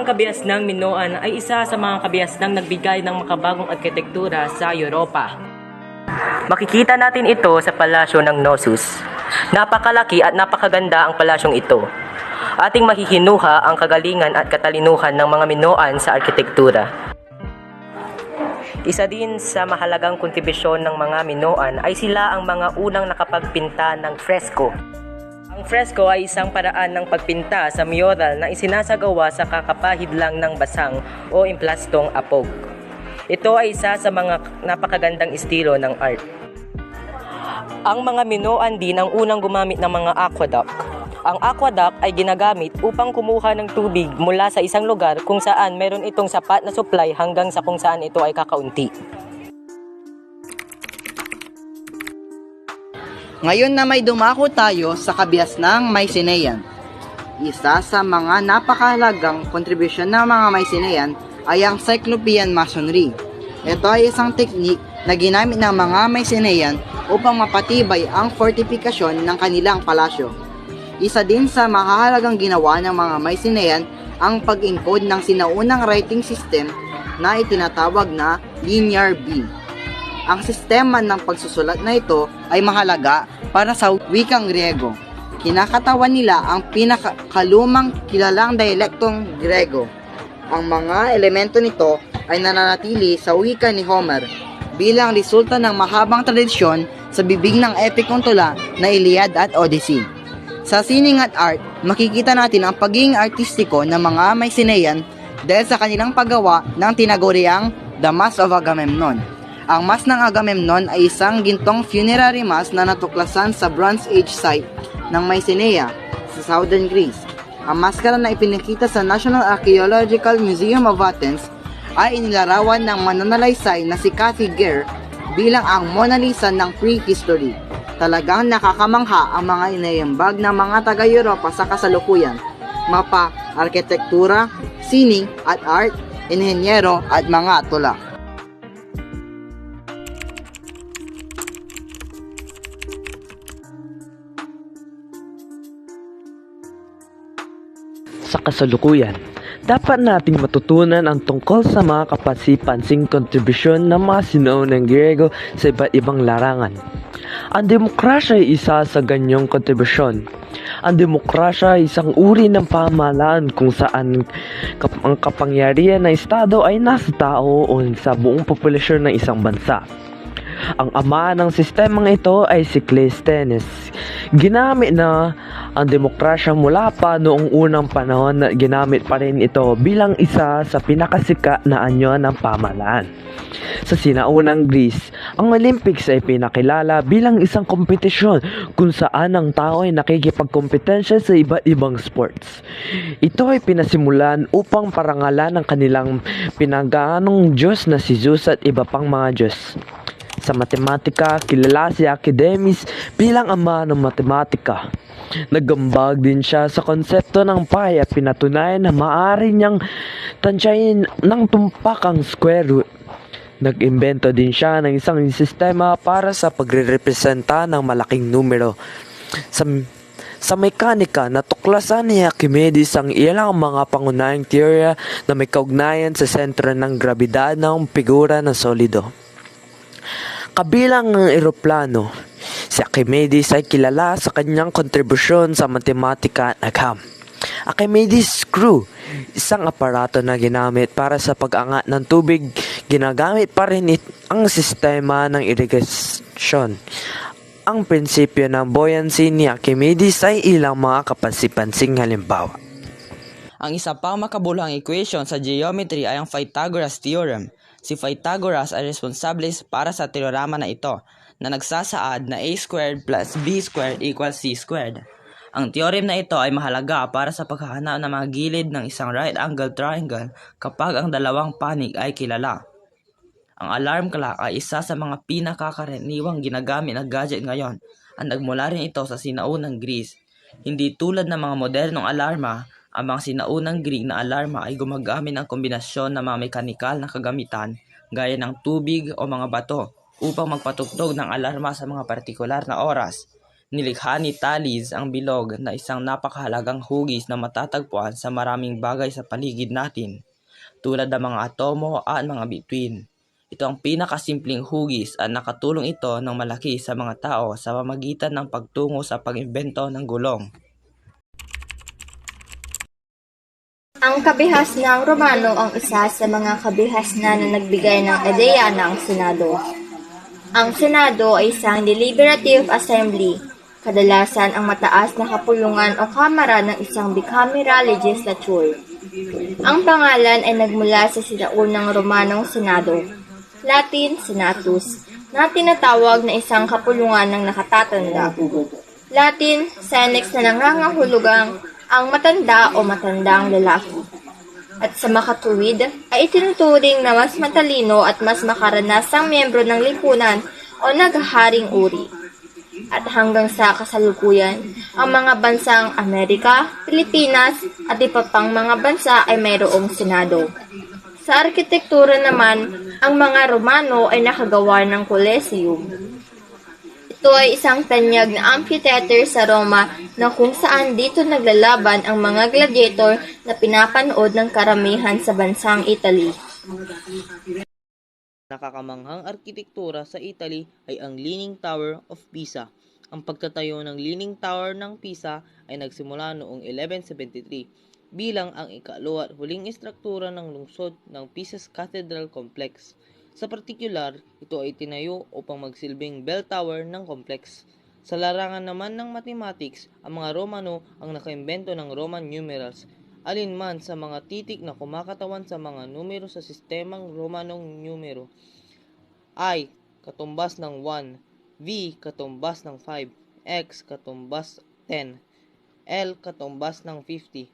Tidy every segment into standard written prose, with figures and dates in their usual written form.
kabiasnang Minoan ay isa sa mga kabiasnang nagbigay ng makabagong arkitektura sa Europa. Makikita natin ito sa palasyo ng Knossos. Napakalaki at napakaganda ang palasyong ito. Ating mahihinuha ang kagalingan at katalinuhan ng mga Minoan sa arkitektura. Isa din sa mahalagang kontribusyon ng mga Minoan ay sila ang mga unang nakapagpinta ng fresko. Ang fresko ay isang paraan ng pagpinta sa mural na isinasagawa sa kakapahid lang ng basang o emplastong apog. Ito ay isa sa mga napakagandang estilo ng art. Ang mga Minoan din ang unang gumamit ng mga aqueduct. Ang aqueduct ay ginagamit upang kumuha ng tubig mula sa isang lugar kung saan meron itong sapat na supply hanggang sa kung saan ito ay kakaunti. Ngayon na may dumako tayo sa kabiasnang Mycenaean. Isa sa mga napakahalagang kontribusyon ng mga Mycenaean ay ang Cyclopean Masonry. Ito ay isang teknik na ginamit ng mga Mycenaean upang mapatibay ang fortifikasyon ng kanilang palasyo. Isa din sa mahalagang ginawa ng mga Mycenaean ang pag-encode ng sinaunang writing system na itinatawag na Linear B. Ang sistema ng pagsusulat na ito ay mahalaga para sa wikang Griego. Kinakatawan nila ang pinakalumang kilalang dialektong Griego. Ang mga elemento nito ay nananatili sa wika ni Homer bilang resulta ng mahabang tradisyon sa bibig ng epikong tula na Iliad at Odyssey. Sa sining at art, makikita natin ang pagiging artistiko ng mga Mycenaean dahil sa kanilang paggawa ng tinaguriang The Mask of Agamemnon. Ang Mask ng Agamemnon ay isang gintong funerary mask na natuklasan sa Bronze Age site ng Mycenae sa southern Greece. Ang maskara na ipinakita sa National Archaeological Museum of Athens ay inilarawan ng mananalaysay na si Cathy Gere bilang ang Mona Lisa ng prehistory. Talagang nakakamangha ang mga inayambag ng mga taga-Europa sa kasalukuyan, mapa, arkitektura, sining at art, inhenyero at mga tula. Sa kasalukuyan, dapat nating matutunan ang tungkol sa mga kapasipansing kontribusyon ng mga sinaunang Griego sa iba't ibang larangan. Ang demokrasya ay isa sa ganyong kontribusyon. Ang demokrasya ay isang uri ng pamahalaan kung saan ang kapangyarihan ng estado ay nasa tao o sa buong populasyon ng isang bansa. Ang ama ng sistemang ito ay si Cleisthenes. Ginamit na ang demokrasya mula pa noong unang panahon na ginamit pa rin ito bilang isa sa pinakasika na anyo ng pamahalaan. Sa sinaunang Greece, ang Olympics ay pinakilala bilang isang kompetisyon kung saan ang tao ay nakikipagkompetensya sa iba't ibang sports. Ito ay pinasimulan upang parangalan ang kanilang pinagaanong Diyos na si Zeus at iba pang mga Diyos. Sa matematika, kilala si Archimedes bilang ama ng matematika. Nagambag din siya sa konsepto ng pi at pinatunayan na maaari niyang tansyahin ng tumpak ang square root. Nag-imbento din siya ng isang sistema para sa pagrerepresenta ng malaking numero. Sa mekanika, natuklasan ni Archimedes ang ilang mga pangunahing teorya na may kaugnayan sa sentro ng grabidad ng figura ng solido. Kabilang ang eroplano, si Archimedes ay kilala sa kanyang kontribusyon sa matematika at agham. Archimedes screw, isang aparato na ginamit para sa pag-angat ng tubig, ginagamit pa rin ang sistema ng irigasyon. Ang prinsipyo ng buoyancy ni Archimedes ay ilang mga kapasipansing halimbawa. Ang isa pang makabuluhang equation sa geometry ay ang Pythagoras theorem. Si Pythagoras ay responsable para sa teorema na ito na nagsasaad na a squared plus b squared equals c squared. Ang theorem na ito ay mahalaga para sa paghahanap ng mga gilid ng isang right angle triangle kapag ang dalawang panig ay kilala. Ang alarm clock ay isa sa mga pinakakaraniwang ginagamit na gadget ngayon at nagmula rin ito sa sinaunang Greece. Hindi tulad ng mga modernong alarma, ang mga sinaunang Greek na alarma ay gumagamit ng kombinasyon ng mga mekanikal na kagamitan gaya ng tubig o mga bato upang magpatugtog ng alarma sa mga partikular na oras. Nilikha ni Thales ang bilog na isang napakahalagang hugis na matatagpuan sa maraming bagay sa paligid natin, tulad ng mga atomo at mga bituin. Ito ang pinakasimpleng hugis at nakatulong ito ng malaki sa mga tao sa pamamagitan ng pagtungo sa pag-imbento ng gulong. Ang kabihas ng Romano ang isa sa mga kabihasnan na nagbigay ng ideya ng Senado. Ang Senado ay isang deliberative assembly, kadalasan ang mataas na kapulungan o kamara ng isang bicameral legislature. Ang pangalan ay nagmula sa sinaunang Romanong Senado, Latin Senatus, na tinatawag na isang kapulungan ng nakatatanda. Latin, senex na nangangahulugang ang matanda o matandang lalaki. At sa makatuwid ay itinuturing na mas matalino at mas makaranasang miyembro ng lipunan o naghaharing uri. At hanggang sa kasalukuyan, ang mga bansang Amerika, Pilipinas at iba pang mga bansa ay mayroong Senado. Sa arkitektura naman, ang mga Romano ay nakagawa ng Colosseum. Ito ay isang tanyag na amphitheater sa Roma na kung saan dito naglalaban ang mga gladiator na pinapanood ng karamihan sa bansang Italy. Nakakamanghang arkitektura sa Italy ay ang Leaning Tower of Pisa. Ang pagtatayo ng Leaning Tower ng Pisa ay nagsimula noong 1173 bilang ang ika-8 at huling istruktura ng lungsod ng Pisa's Cathedral Complex. Sa partikular, ito ay tinayo upang magsilbing bell tower ng complex. Sa larangan naman ng mathematics, ang mga Romano ang nakaimbento ng Roman numerals, alinman sa mga titik na kumakatawan sa mga numero sa sistemang Romanong numero. I katumbas ng 1, V katumbas ng 5, X katumbas 10, L katumbas ng 50,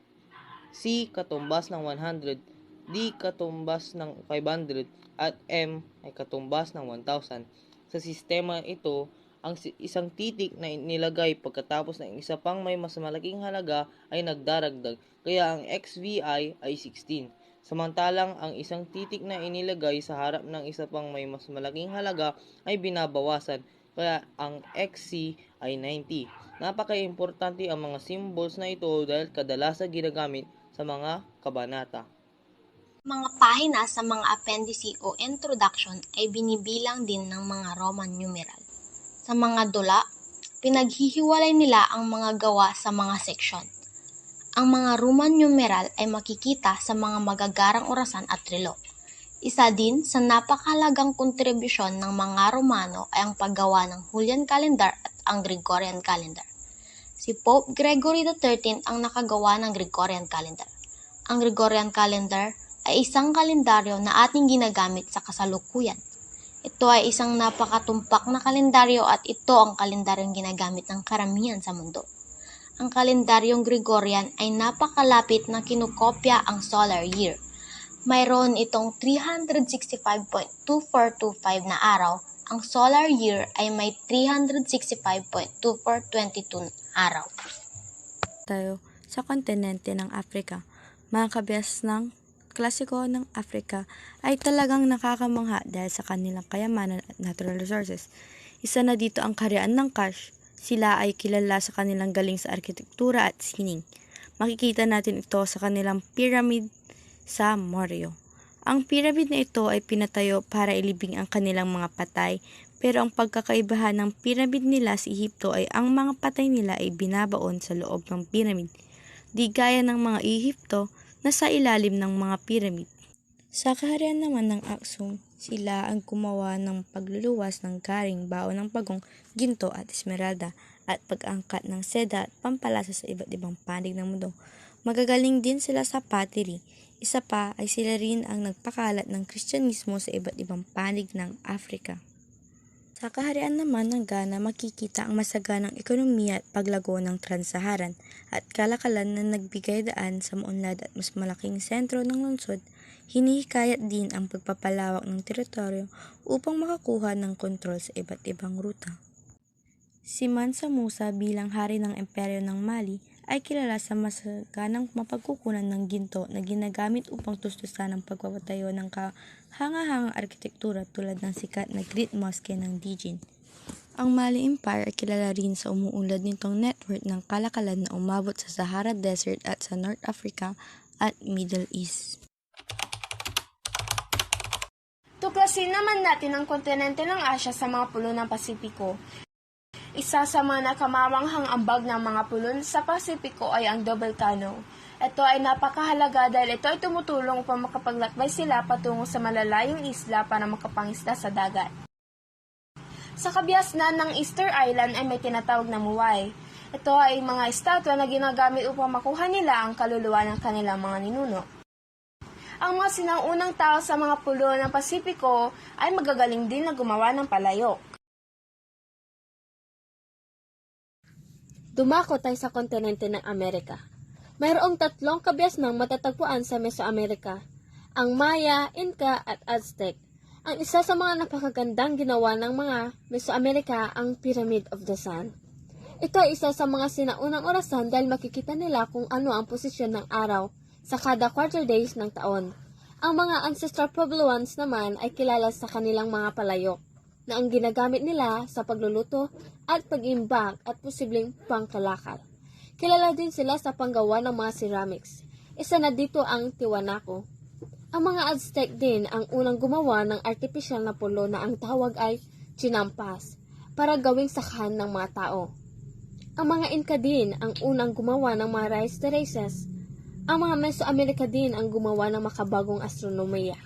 C katumbas ng 100, D katumbas ng 500, at M ay katumbas ng 1,000. Sa sistema ito, ang isang titik na nilagay pagkatapos ng isa pang may mas malaking halaga ay nagdaragdag, kaya ang XVI ay 16. Samantalang ang isang titik na inilagay sa harap ng isa pang may mas malaking halaga ay binabawasan, kaya ang XC ay 90. Napaka-importante ang mga symbols na ito dahil kadalasan ginagamit sa mga kabanata. Mga pahina sa mga appendice o introduction ay binibilang din ng mga Roman numeral. Sa mga dula, pinaghihiwalay nila ang mga gawa sa mga seksyon. Ang mga Roman numeral ay makikita sa mga magagarang orasan at relo. Isa din sa napakahalagang kontribusyon ng mga Romano ay ang paggawa ng Julian calendar at ang Gregorian calendar. Si Pope Gregory XIII ang nakagawa ng Gregorian calendar. Ang Gregorian calendar ay isang kalendaryo na ating ginagamit sa kasalukuyan. Ito ay isang napakatumpak na kalendaryo at ito ang kalendaryong ginagamit ng karamihan sa mundo. Ang kalendaryong Gregorian ay napakalapit na kinukopya ang solar year. Mayroon itong 365.2425 na araw. Ang solar year ay may 365.2422 araw. Tayo sa kontinente ng Afrika, mga kabias ng klasiko ng Afrika ay talagang nakakamangha dahil sa kanilang kayamanan at natural resources. Isa na dito ang kaharian ng Kush. Sila ay kilala sa kanilang galing sa arkitektura at sining. Makikita natin ito sa kanilang pyramid sa Morio. Ang pyramid na ito ay pinatayo para ilibing ang kanilang mga patay, pero ang pagkakaibahan ng pyramid nila sa Ehipto ay ang mga patay nila ay binabaon sa loob ng pyramid. Di gaya ng mga Ehipto, nasa ilalim ng mga pyramid. Sa kaharian naman ng Aksum, sila ang gumawa ng pagluluwas ng garing, baon ng pagong, ginto at esmeralda, at pag-angkat ng seda at pampalasa sa iba't ibang panig ng mundo. Magagaling din sila sa pottery. Isa pa ay sila rin ang nagpakalat ng Kristyanismo sa iba't ibang panig ng Afrika. Sa kaharian naman ng Ghana, makikita ang masaganang ekonomiya at paglago ng Trans-Saharan at kalakalan na nagbigay daan sa maunlad at mas malaking sentro ng lungsod. Hinihikayat din ang pagpapalawak ng teritoryo upang makakuha ng kontrol sa iba't ibang ruta. Si Mansa Musa bilang hari ng Imperyo ng Mali ay kilala sa masaganang mapagkukunan ng ginto na ginagamit upang tustusan ang pagpapatayo ng kahanga-hangang arkitektura tulad ng sikat na Great Mosque ng Dijin. Ang Mali Empire ay kilala rin sa umuunlad nitong network ng kalakalan na umabot sa Sahara Desert at sa North Africa at Middle East. Tuklasin naman natin ang kontinente ng Asya sa mga pulo ng Pasipiko. Isa sa mga nakamamanghang ambag ng mga pulo sa Pasipiko ay ang Double Cano. Ito ay napakahalaga dahil ito ay tumutulong upang makapaglakbay sila patungo sa malalayong isla para makapangisda sa dagat. Sa kabiasnan ng Easter Island ay may tinatawag na muway. Ito ay mga estatwa na ginagamit upang makuha nila ang kaluluwa ng kanilang mga ninuno. Ang mga sinaunang tao sa mga pulo ng Pasipiko ay magagaling din na gumawa ng palayok. Dumako tayo sa kontinente ng Amerika. Mayroong 3 kabiasnang matatagpuan sa Mesoamerica, ang Maya, Inca at Aztec. Ang isa sa mga napakagandang ginawa ng mga Mesoamerica ang Pyramid of the Sun. Ito ay isa sa mga sinaunang orasan dahil makikita nila kung ano ang posisyon ng araw sa kada quarter days ng taon. Ang mga ancestral Puebloans naman ay kilala sa kanilang mga palayok na ang ginagamit nila sa pagluluto at pag-imbak at posibleng pangkalakal. Kilala din sila sa panggawa ng mga ceramics. Isa na dito ang Tiwanaku. Ang mga Aztec din ang unang gumawa ng artificial na pulo na ang tawag ay chinampas para gawing sakhan ng mga tao. Ang mga Inca din ang unang gumawa ng mga rice terraces. Ang mga Mesoamerica din ang gumawa ng makabagong astronomiya.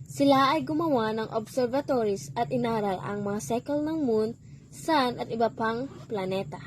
Sila ay gumawa ng observatories at inaral ang mga cycle ng moon, sun at iba pang planeta.